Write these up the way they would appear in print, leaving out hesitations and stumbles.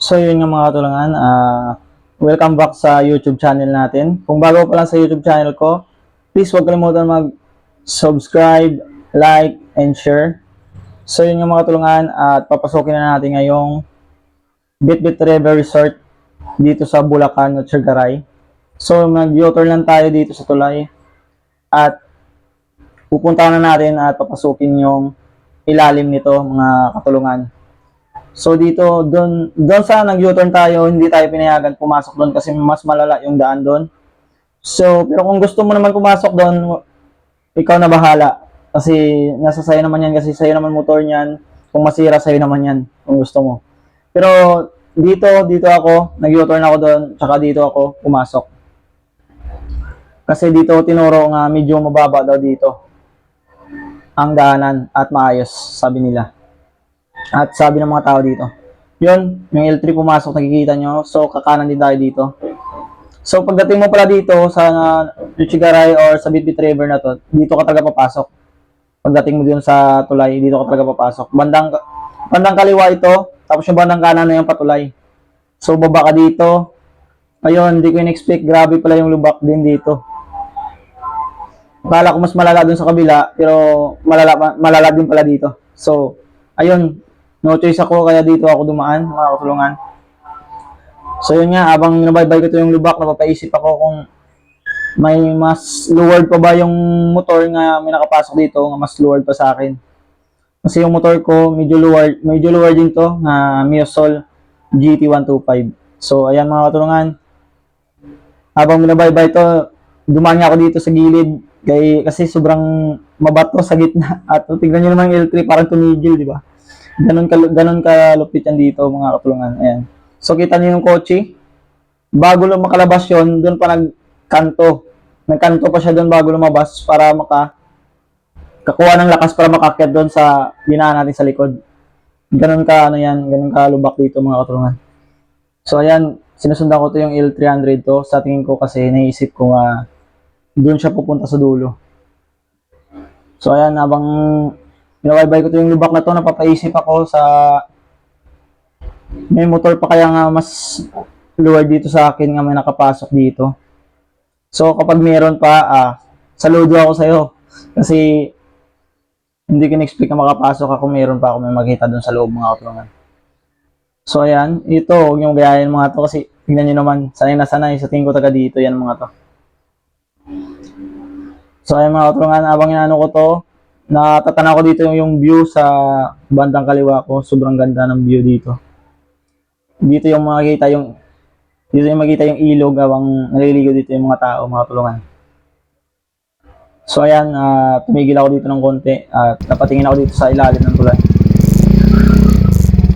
So yun nga mga katulungan, welcome back sa YouTube channel natin. Kung bago pa lang sa YouTube channel ko, please huwag kalimutan mag-subscribe, like, and share. So yun nga mga katulungan, at papasukin na natin ngayong Bitbit River Resort dito sa Bulacan at Sugaray. So mag-U-turn lang tayo dito sa tulay at pupuntahan na natin at papasukin yung ilalim nito mga katulungan. So dito, doon sa nag-U-turn tayo, hindi tayo pinayagan pumasok doon kasi mas malala yung daan doon. So, pero kung gusto mo naman pumasok doon, ikaw na bahala. Kasi nasa sayo naman yan, kasi sayo naman motor niyan. Kung masira, sayo naman yan, kung gusto mo. Pero dito ako, nag-U-turn ako doon, tsaka dito ako pumasok. Kasi dito tinuro nga medyo mababa daw dito ang daanan at maayos, sabi nila. At sabi ng mga tao dito. Yun, yung L3 pumasok, nakikita nyo. So, kakanan din tayo dito. So, pagdating mo pala dito sa Luchigaray or sa Bitbit River na to, dito ka talaga papasok. Pagdating mo dito sa tulay, dito ka talaga papasok. Bandang kaliwa ito, tapos yung bandang kanan na yung patulay. So, baba ka dito. Ayun, hindi ko in-expect. Grabe pala yung lubak din dito. Akala ko mas malala dun sa kabila, pero malala din pala dito. So, ayun, no choice ako, kaya dito ako dumaan, mga katulungan. So yun nga, abang nabaybay ko ito yung lubak, napapaisip ako kung may mas luward pa ba yung motor nga may nakapasok dito, nga mas luward pa sa akin. Kasi yung motor ko, medyo luward din to, na Miosol GT125. So ayan mga katulungan, habang nabaybay to, dumaan nga ako dito sa gilid, kasi sobrang mabato sa gitna. At tignan nyo naman yung L3, parang tumigil, di ba? Ganun ka lupit yan dito mga katulungan. Ayan. So kita niyo yung kotse. Bago lang makalabas yon, doon pa nagkanto. Nagkanto pa siya doon bago lumabas para kakuha ng lakas para makakyat doon sa binaan natin sa likod. Ganun ka ganun ka lubak dito mga katulungan. So ayan, sinusundan ko to yung L300 to. Sa tingin ko kasi naisip ko doon siya pupunta sa dulo. So ayan, habang binabaybay ko ito yung lubak na to, napapaisip ako sa may motor pa kaya nga mas luward dito sa akin nga may nakapasok dito. So kapag meron pa, saludo ako sa'yo. Kasi hindi ko na-expect na makapasok ako, meron pa ako may makita dun sa loob mga katulungan. So ayan, ito, huwag niyong gayahin mga to kasi tingnan niyo naman, sanay na sanay, sa tingin ko taga dito yan mga to. So ayan mga katulungan, abang inaano ko to, natatanaw ko dito yung view sa bandang kaliwa ko. Sobrang ganda ng view dito. Dito yung makikita yung ilog habang naliligo dito yung mga tao, mga tulungan. So ayan, tumigil ako dito ng konti at napatingin ako dito sa ilalim ng tulay.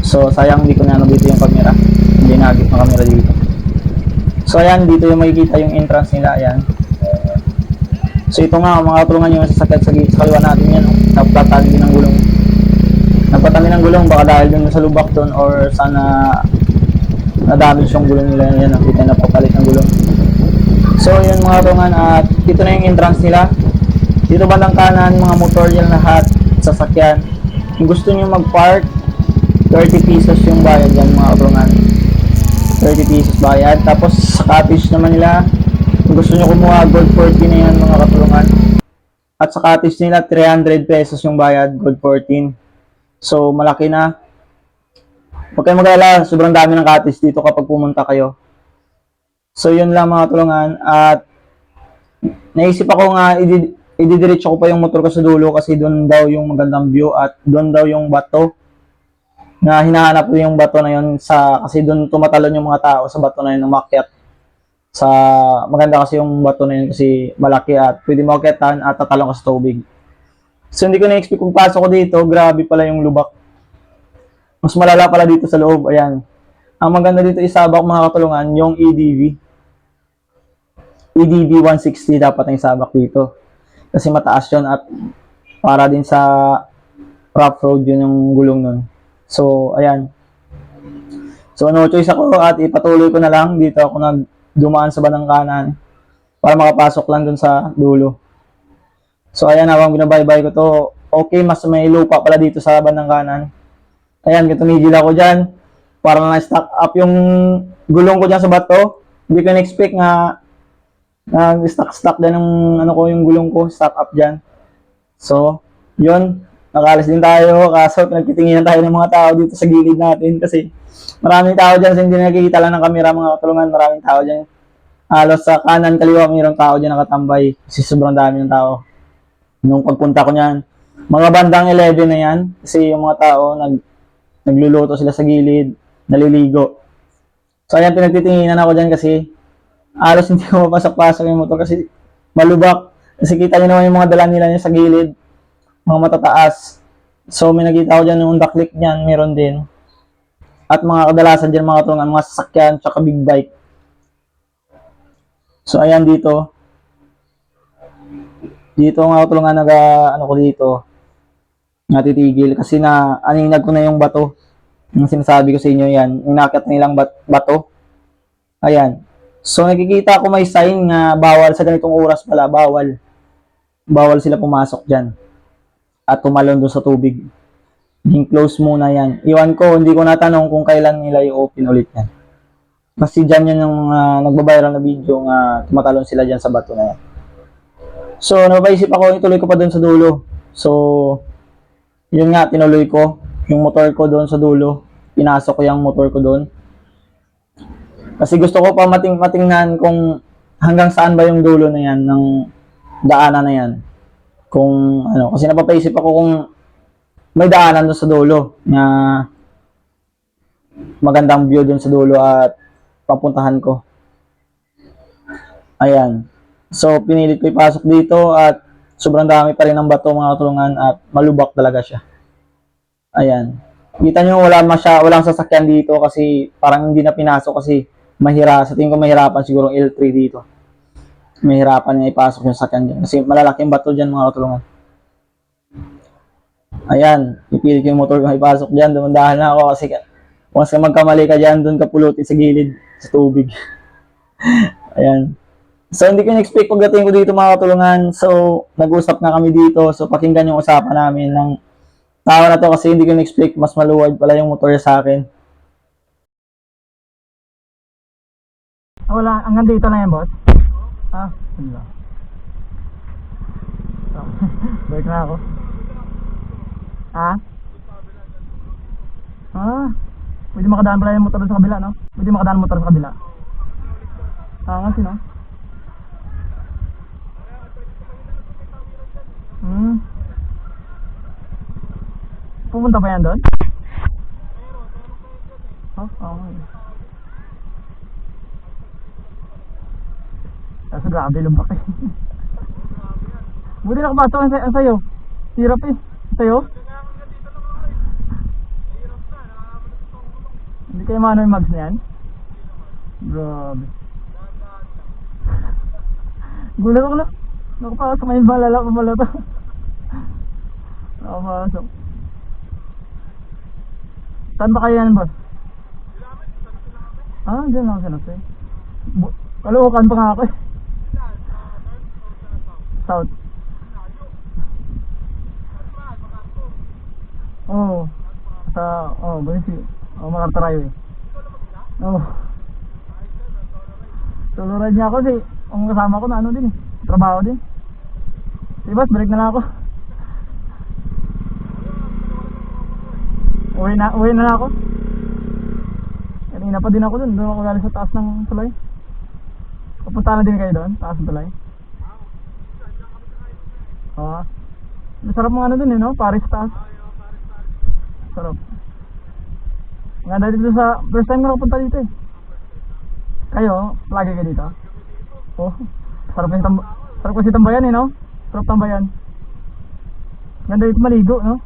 So sayang hindi ko na dito yung camera. Hindi nagit ng camera dito. So ayan, dito yung makikita yung entrance nila, ayan. So ito nga, mga tulungan yung sasakyan sa kaliwa natin yan. Napatali ng gulong. Napatali ng gulong, baka dahil dun sa lubak dun or sana na-damage yung gulong nila. Yan, nakita na papalit ng gulong. So yun mga tulungan, at ito na yung entrance nila. Dito bandang kanan, mga motor yan lahat, sasakyan. Kung gusto nyo mag-park, 30 pesos yung bayad yan mga tulungan. 30 pesos bayad. Tapos sa cottage naman nila, kung gusto nyo kumuha, gold 14 na yan mga katulungan. At sa cottage nila, 300 pesos yung bayad, gold 14. So, malaki na. Huwag kayong mag-alala, sobrang dami ng cottage dito kapag pumunta kayo. So, yun lang mga katulungan. At naisip ako nga, ididiretso ko pa yung motor ko sa dulo kasi doon daw yung magandang view at doon daw yung bato. Na hinahanap ko yung bato na yun kasi doon tumatalon yung mga tao sa bato na yun, umakyat. Maganda kasi yung bato na yun kasi malaki at pwede mo akyatan at tatalon ka sa tubig. So hindi ko na-expect kung pasok ko dito, grabe pala yung lubak. Mas malala pala dito sa loob, ayan. Ang maganda dito isabak mga katulungan, yung EDV. EDV 160 dapat ang isabak dito. Kasi mataas yun at para din sa rough road yun yung gulong nun. So ayan. So no choice ako at ipatuloy ko na lang. Dito ako dumaan sa bandang kanan para makapasok lang dun sa dulo. So ayan, habang binabaybay ko to, okay, mas may lupa pala dito sa bandang kanan. Ayan, tumigil ako dyan. parang na-stuck up yung gulong ko dyan sa bato. Hindi ko na-expect nga nag-stuck din yung ano ko, yung gulong ko, stuck up dyan. So, yun, nakaalis din tayo, kaso pinagtitinginan tayo ng mga tao dito sa gilid natin kasi maraming tao dyan, so hindi nakikita lang ng kamera mga katulungan, maraming tao dyan. Halos sa kanan, kaliwa, mayroong tao dyan nakatambay kasi sobrang dami ng tao. Nung pagpunta ko niyan, mga bandang 11 na yan, kasi yung mga tao, nagluluto sila sa gilid, naliligo. So, ayan, pinagtitinginan ako dyan kasi halos hindi ko mapasok-pasok yung motor kasi malubak. Kasi kita nyo naman yung mga dala nila niya sa gilid, mga matataas. So, may nakita ko dyan yung backlick niyan, meron din. At mga kadalasan dyan, mga tulungan, mga sasakyan, tsaka big bike. So, ayan dito. Dito nga ako tulungan ano ko dito, natitigil kasi aninag ko na yung bato. Yung sinasabi ko sa inyo yan, inakit nilang bato. Ayan. So, nakikita ko may sign na bawal sa ganitong oras pala, bawal. Bawal sila pumasok dyan. At tumalon doon sa tubig. Close muna yan. Iwan ko, hindi ko natanong kung kailan nila i-open ulit yan. Kasi dyan yan yung nagbabiral na video nga tumatalon sila dyan sa bato na yan. So, napaisip ako, ituloy ko pa doon sa dulo. So, yun nga, tinuloy ko. Yung motor ko doon sa dulo. Pinasok ko yung motor ko doon. Kasi gusto ko pa matingnan kung hanggang saan ba yung dulo na yan ng daanan na yan. Kung ano, kasi napapaisip ako kung may daanan doon sa dulo na magandang view doon sa dulo at papuntahan ko. Ayan. So, pinilit ko ipasok dito at sobrang dami pa rin ng bato mga katulungan at malubak talaga siya. Ayan. Kita nyo walang sasakyan dito kasi parang hindi na pinasok kasi sa tingin ko mahirapan siguro L3 dito. Mahirapan niya ipasok yung sasakyan dyan kasi malalaking bato dyan mga katulungan. Ayan. Ipilit ko yung motor ko ipasok dyan. Dumandahan na ako kasi once ka magkamali ka dyan, doon ka pulutin sa gilid sa tubig. Ayan. So, hindi ko na-expect pagdating ko dito mga katulungan. So, nag-usap na kami dito. So, pakinggan yung usapan namin ng tao na to kasi hindi ko na-expect mas maluwag pala yung motor sa akin. Wala, hanggang dito lang yan, boss? Ah, wala. Break na ako. Ha? Pwede makadaan pala yung motor sa kabila, no? Pwede makadaan yung motor sa kabila. Kasi, no? Pupunta ba yan doon? Okay. Kaso grabe lumbak eh. Buti nakapasok ang sayo. Hirap eh. Sayo? Hindi kayo mano yung mags na yan? Grabe. Gulat ako na. Nakapasok ngayon ba? Lala pa pala ito. Nakapasok. Saan ba kayo yan, boss? Dyan lang sinasay. Kaluhukan pa nga ako eh. South. Bunisi. Makartarayo eh. Solo ride niya ako kasi ang kasama ko na ano din eh. Trabaho din. Si boss, break na lang ako. Uwi na lang ako. Kanina pa din ako dun. Doon ako galing sa taas ng tulay. Papunta na din kayo doon, taas ng tulay. Masarap mga ano dun eh, no? Paris taas. Sarap. Nga dahil dito sa first time ko nakapunta dito eh. Kayo, lagi kayo dito? Sarap kasi tambayan eh, no? Sarap tambayan. Ganda dito maligo, no?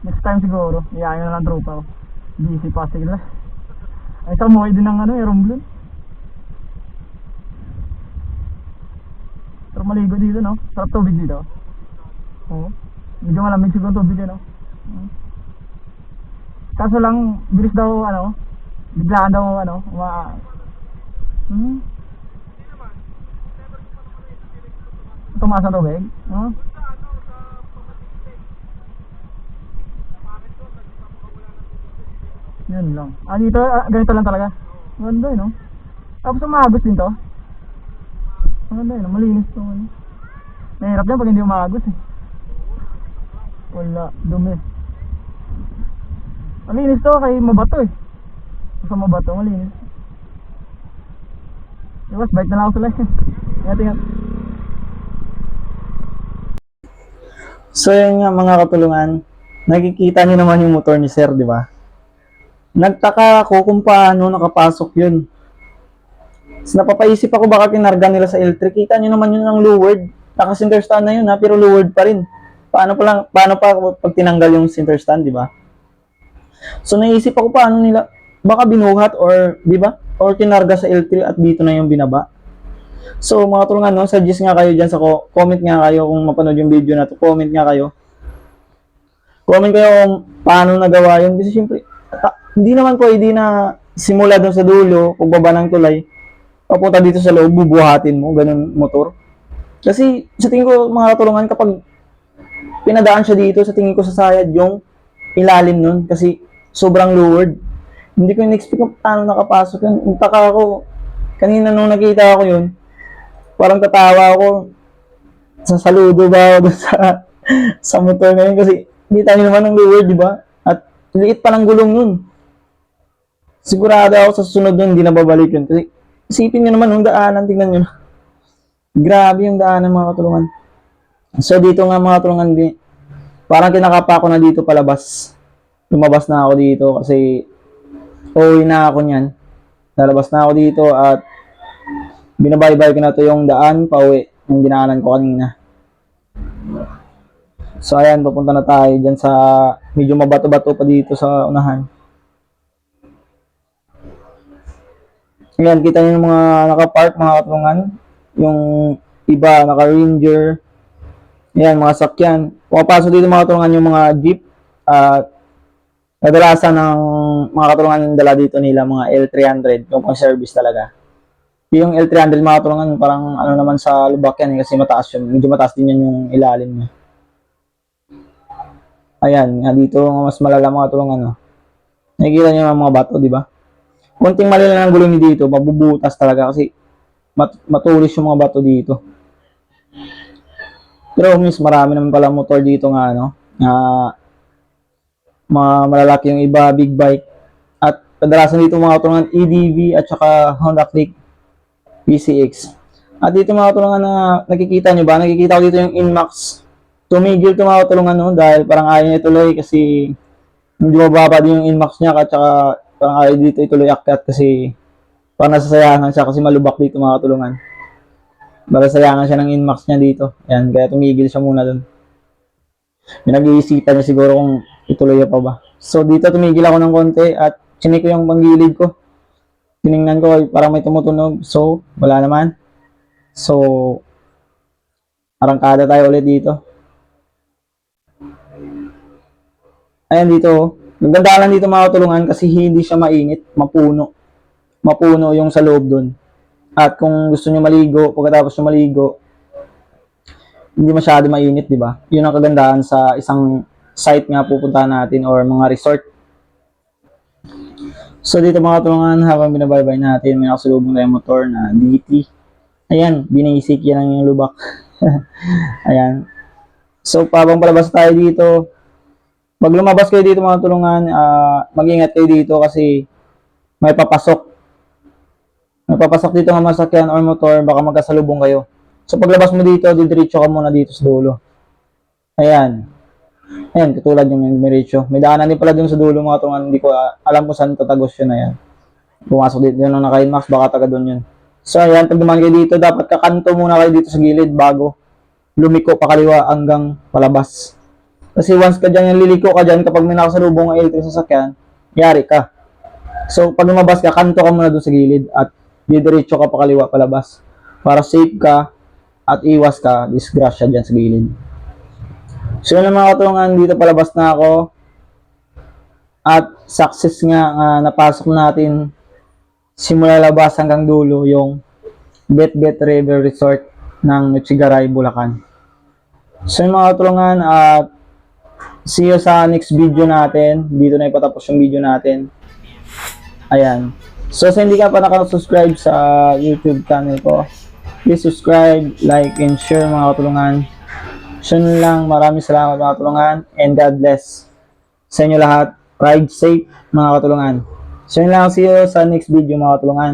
Next time siguro, iyayin na lang tropa ko. Busy pa sila. Ay, sa muhay din ng Romblon. Sarap maligo dito, no? Sarap tubig dito. Medyo malamig siguro tubig dito, no? Kaso lang, bilis daw, biglaan daw, tumaas ang tubig? Yun lang. Dito, ganito lang talaga. Maganda yun, no? Tapos umagos din to. Maganda yun, malinis to. Ano. Mahirap din pag hindi umagos eh. Wala, dumi. Malinis to kay mabato eh. Sa mabato, malinis. Iwas, bike na lang ako sila eh. Ingat. So yun nga mga katulungan, nakikita niyo naman yung motor ni Sir, di ba? Nagtaka ako kung paano nakapasok yun. So, napapaisip ako baka kinarga nila sa L3. Kita niyo naman yun ang lowered. Naka-center stand na yun ha, pero lowered pa rin. Paano pa pag tinanggal yung center stand, di ba? So naisip ako paano nila, baka binuhat or, di ba? Or kinarga sa L3 at dito na yung binaba. So mga tulungan, no, suggest nga kayo dyan sa comment nga kayo kung mapanood yung video na to. Comment nga kayo. Comment kayo kung paano nagawa yun. Kasi syempre, hindi naman pwede na simula doon sa dulo, pagbaba ng tulay, papunta dito sa loob, bubuhatin mo, ganun motor. Kasi sa tingin ko mga katulungan, kapag pinadaan siya dito, sa tingin ko sa sayad yung ilalim nun kasi sobrang lowered. Hindi ko in-expect kung paano nakapasok yun. Intaka ako. Kanina nung nakita ko yun, parang tatawa ako. Sasaludo ba ako sa motor ngayon kasi hindi tayo naman ng lowered, di ba? At liit pa ng gulong nun. Sigurado ako sa susunod nun, hindi na babalik yun. Kasi isipin nyo naman yung daanan, tingnan nyo na. Grabe yung daanan mga katulungan. So dito nga mga katulungan, parang kinakapa ko na dito palabas. Lumabas na ako dito kasi uuwi na ako niyan. Lalabas na ako dito at binabaybay ko na to yung daan pauwi yung dinaanan ko kanina. So ayan, papunta na tayo dyan sa medyo mabato-bato pa dito sa unahan. Ayan, kita nyo yung mga nakapark mga katulungan. Yung iba naka-ranger. Ayan, mga sakyan. Pumapasok dito mga katulungan yung mga jeep at kadalasan ng mga katulungan yung dala dito nila mga L300 yung pang service talaga. Yung L300 mga katulungan parang ano naman sa lubak yan kasi mataas yun. Medyo mataas din yun yung ilalim niya. Ayan, nga dito mas malala mga katulungan. No? Nakikita nyo yung mga bato, di ba? Kunting mali lang ang gulong dito, mabubutas talaga kasi matulis yung mga bato dito. Pero miss, marami naman pala motor dito nga, no? Malalaki yung iba, big bike. At kadalasan dito mga katulungan EDV at saka Honda Click PCX. At dito mga katulungan na nakikita nyo ba? Nakikita ko dito yung Inmax. Tumigil ito mga katulungan no? Dahil parang ayaw niya ituloy kasi hindi mababa din yung Inmax niya at saka parang ayaw dito ituloy akyat kasi parang nasasayangan siya kasi malubak dito mga katulungan. Nasasayangan siya ng Inmax niya dito. Ayan, kaya tumigil siya muna dun. May nag-iisipan niya siguro kung ituloy pa ba. So dito tumigil ako ng konti at chinik ko yung panggilid ko. Tiningnan ko parang may tumutunog. So wala naman. So arangkada tayo ulit dito. Ayan dito. Maganda lang dito mga katulungan kasi hindi siya mainit. Mapuno. Mapuno yung sa loob dun. At kung gusto nyo maligo, pagkatapos nyo maligo, hindi masyado mainit, di ba? Yun ang kagandahan sa isang site nga pupuntahan natin or mga resort. So dito mga katulungan, habang binabaybay natin, may nakasulubong tayong motor na DT. Ayan, binisik yan ang yung lubak. Ayan. So habang palabas tayo dito, pag lumabas kayo dito mga katulungan, mag-ingat kayo dito kasi may papasok. May papasok dito ng masakyan or motor, baka magkasalubong kayo. So paglabas mo dito, didiretso ka muna dito sa dulo. Ayan. Ayan, katulad yung diretso. May daanan din pala dun sa dulo mga katulungan. Hindi ko alam kung saan tatagos yun. Ayan. Pumasok dito yun ang naka-Inmax, baka taga dun yun. So ayan, pag dumaan kayo dito, dapat kakanto muna kayo dito sa gilid bago lumiko pa kaliwa hanggang palabas. Kasi once ka dyan, liliko ka dyan, kapag may nakasalubong ng L3 sasakyan, yari ka. So pag lumabas ka, kanto ka muna dun sa gilid at didiretso ka pa kaliwa palabas. Para safe ka at iwas ka, disgrasya dyan sa gilid. So yun ang mga katulungan, dito palabas na ako. At success nga napasok natin simula labas hanggang dulo yung Bet River Resort ng Nochigaray, Bulacan. So yun mga katulungan, at see you sa next video natin. Dito na ipatapos yung video natin. Ayan. So, sa hindi ka pa nakasubscribe sa YouTube channel ko, please subscribe, like, and share mga katulungan. So, yun lang. Maraming salamat mga katulungan, and God bless sa inyo lahat. Ride safe mga katulungan. So, yun lang. See you sa next video mga katulungan.